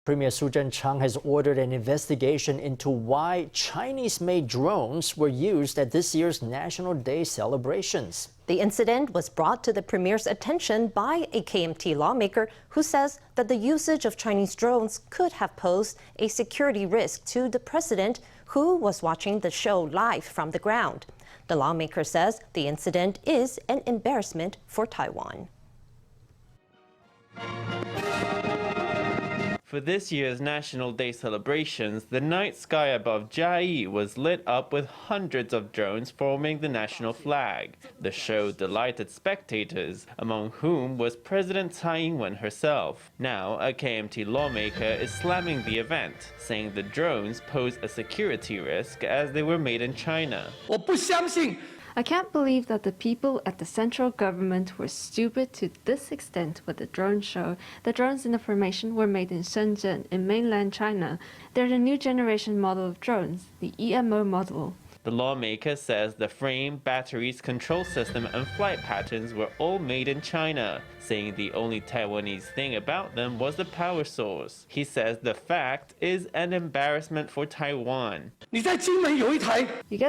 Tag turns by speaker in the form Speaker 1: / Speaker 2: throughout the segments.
Speaker 1: Premier Tsai has ordered an investigation into why Chinese-made drones were used at this year's National Day celebrations.
Speaker 2: The incident was brought to the premier's attention by a KMT lawmaker who says that the usage of Chinese drones could have posed a security risk to the president, who was watching the show live from the ground. The lawmaker says the incident is an embarrassment for Taiwan.
Speaker 3: For this year's National Day celebrations, the night sky above Chiayi was lit up with hundreds of drones forming the national flag. The show delighted spectators, among whom was President Tsai Ing-wen herself. Now, a KMT lawmaker is slamming the event, saying the drones pose a security risk as they were made in China.
Speaker 4: I can't believe that the people at the central government were stupid to this extent with the drone show. The drones in the formation were made in Shenzhen in mainland China. They're the new generation model of drones, the EMO model.
Speaker 3: The lawmaker says the frame, batteries, control system, and flight patterns were all made in China, saying the only Taiwanese thing about them was the power source. He says the fact is an embarrassment for Taiwan.
Speaker 4: You get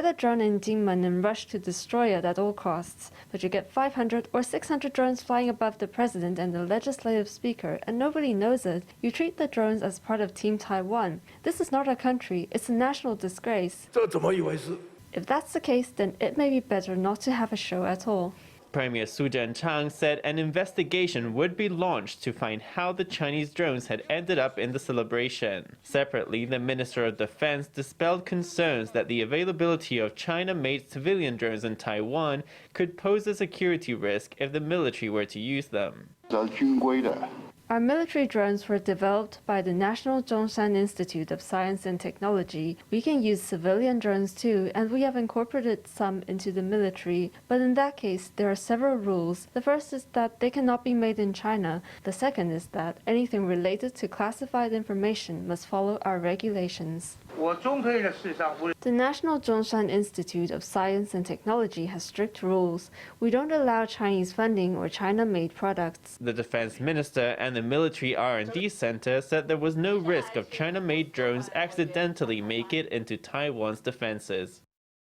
Speaker 4: a drone in Jinmen and rush to destroy it at all costs, but you get 500 or 600 drones flying above the president and the legislative speaker, and nobody knows it. You treat the drones as part of Team Taiwan. This is not a country, it's a national disgrace. If that's the case, then it may be better not to have a show at all.
Speaker 3: Premier Tsai said an investigation would be launched to find how the Chinese drones had ended up in the celebration. Separately, the Minister of Defense dispelled concerns that the availability of China-made civilian drones in Taiwan could pose a security risk if the military were to use them.
Speaker 4: Our military drones were developed by the National Zhongshan Institute of Science and Technology. We can use civilian drones too, and we have incorporated some into the military. But in that case, there are several rules. The first is that they cannot be made in China. The second is that anything related to classified information must follow our regulations. The National Zhongshan Institute of Science and Technology has strict rules. We don't allow Chinese funding or China-made products.
Speaker 3: The defense minister and the military R&D center said there was no risk of China-made drones accidentally make it into Taiwan's defenses.